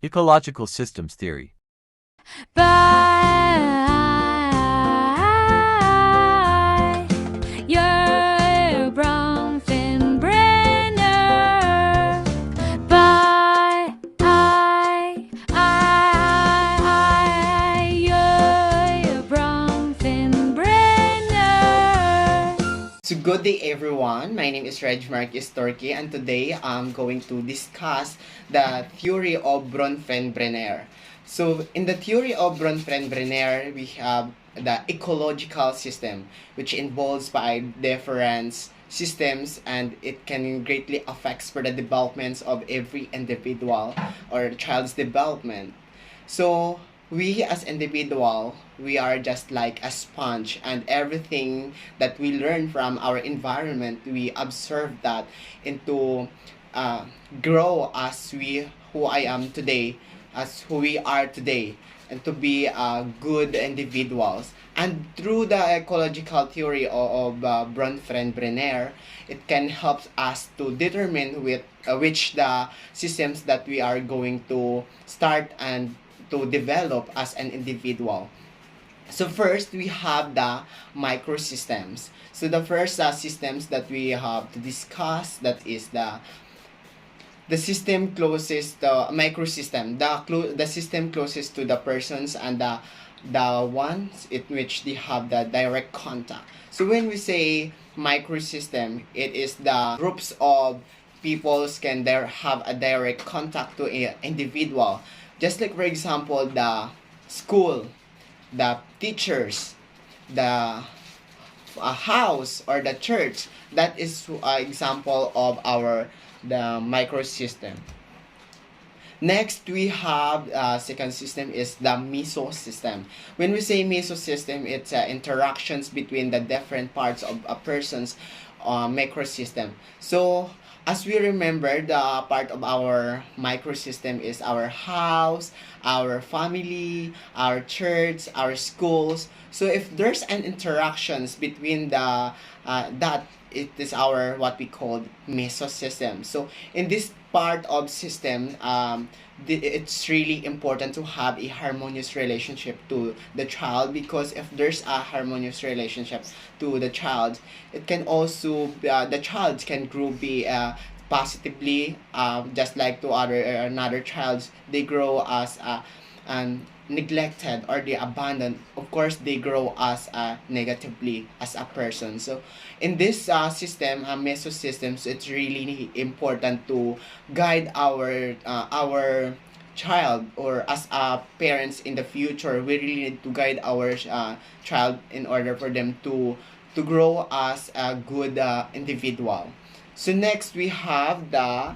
Ecological systems theory. Bye, you're Bronfenbrenner. Bye, you're Bronfenbrenner. So good day everyone, my name is Marcus Torque and today I'm going to discuss the theory of Bronfenbrenner. So in the theory of Bronfenbrenner, we have the ecological system which involves five different systems and it can greatly affects for the developments of every individual or child's development. So we as individual, we are just like a sponge and everything that we learn from our environment, we observe that into grow as we who I am today, as who we are today, and to be good individuals. And through the ecological theory of Bronfenbrenner, it can help us to determine which the systems that we are going to start and to develop as an individual. So first, we have the microsystems. So the first systems that we have to discuss, that is the system closest, the microsystem, the system closest to the persons and the ones in which they have the direct contact. So when we say microsystem, it is the groups of peoples can there have a direct contact to an individual. Just like for example, the school, the teachers, the house or the church. That is an example of our the microsystem. Next, we have second system is the mesosystem. When we say mesosystem, it's interactions between the different parts of a person's microsystem. So, as we remember, the part of our microsystem is our house, our family, our church, our schools. So, if there's an interactions between the that it is our what we call mesosystem. So, in this part of system, it's really important to have a harmonious relationship to the child, because if there's a harmonious relationship to the child, it can also the child can grow be positively, just like to other another childs, they grow as neglected or they abandoned, of course they grow as negatively as a person. So in this system, mesosystems, it's really important to guide our child, or as parents in the future, we really need to guide our child in order for them to grow as a good individual. So next we have the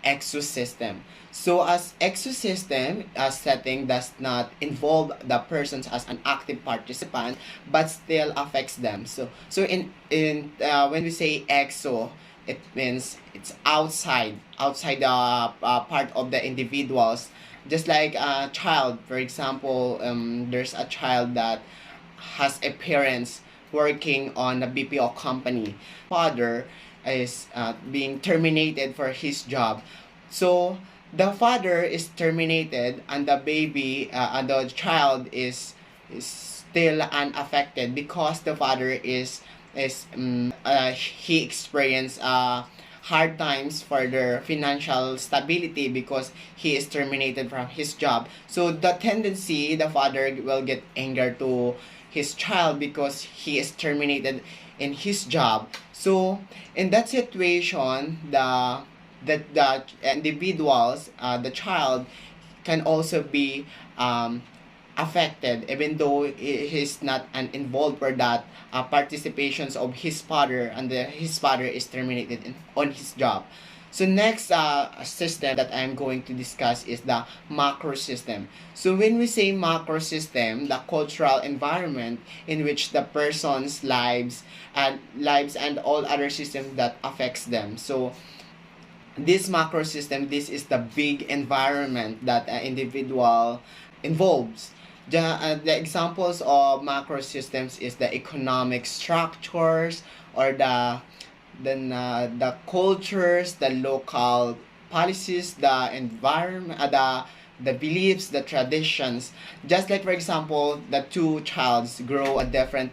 exosystem. So as exosystem setting does not involve the persons as an active participant, but still affects them. So in when we say exo, it means it's outside the part of the individuals. Just like a child, for example, there's a child that has a parents working on a BPO company. Father is being terminated for his job. So the father is terminated and the baby and the child is still unaffected, because the father he experienced hard times for their financial stability because he is terminated from his job. So the tendency, the father will get anger to his child because he is terminated in his job. So in that situation, the individuals, the child can also be affected, even though he's not an involved for that participations of his father, and his father is terminated on his job. So next system that I'm going to discuss is the macro system. So when we say macro system, the cultural environment in which the person's lives and all other systems that affects them. So this macro system, this is the big environment that an individual involves. The examples of macro systems is the economic structures, or the cultures, the local policies, the environment, the beliefs, the traditions. Just like for example, the two childs grow a different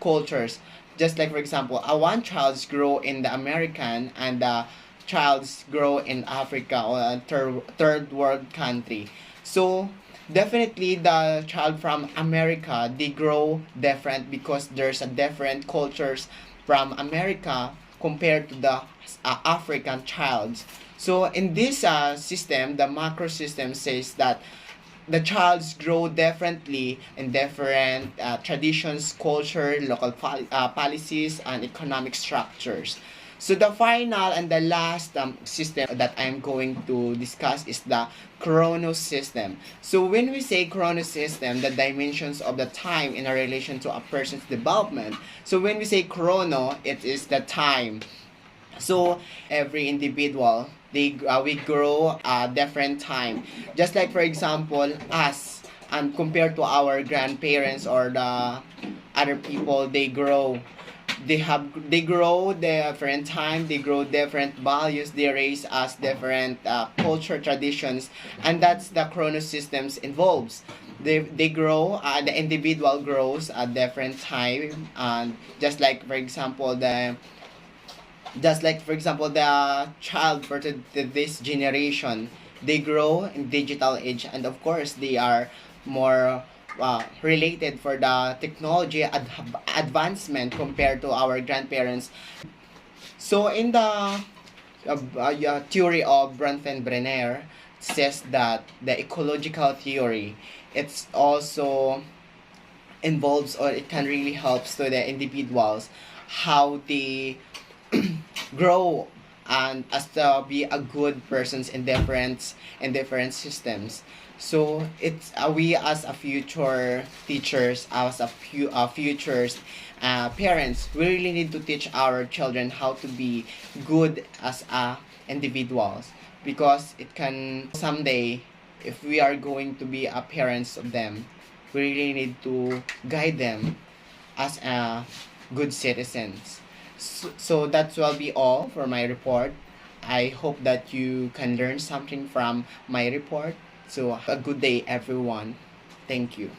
cultures. Just like for example, one child's grow in the American and the childs grow in Africa or a third world country. So definitely the child from America, they grow different because there's a different cultures from America compared to the African childs. So in this system, the macro system says that the childs grow differently in different traditions, culture, local policies, and economic structures. So the final and the last system that I'm going to discuss is the chrono system. So when we say chrono system, the dimensions of the time in a relation to a person's development. So when we say chrono, it is the time. So every individual, we grow a different time. Just like for example, us and compared to our grandparents or the other people, they grow different time, they grow different values, they raise us different culture traditions, and that's the chrono systems involves. They grow, the individual grows at different time, and just like for example the child for this generation, they grow in digital age, and of course they are more related for the technology advancement compared to our grandparents. So in the theory of Bronfenbrenner says that the ecological theory, it's also involves, or it can really helps to the individuals how they grow and as to be a good persons in different systems. So it's we as a future teachers, as a futures parents, we really need to teach our children how to be good as individuals, because it can someday, if we are going to be a parents of them, we really need to guide them as a good citizens. So that will be all for my report. I hope that you can learn something from my report. So a good day everyone. Thank you.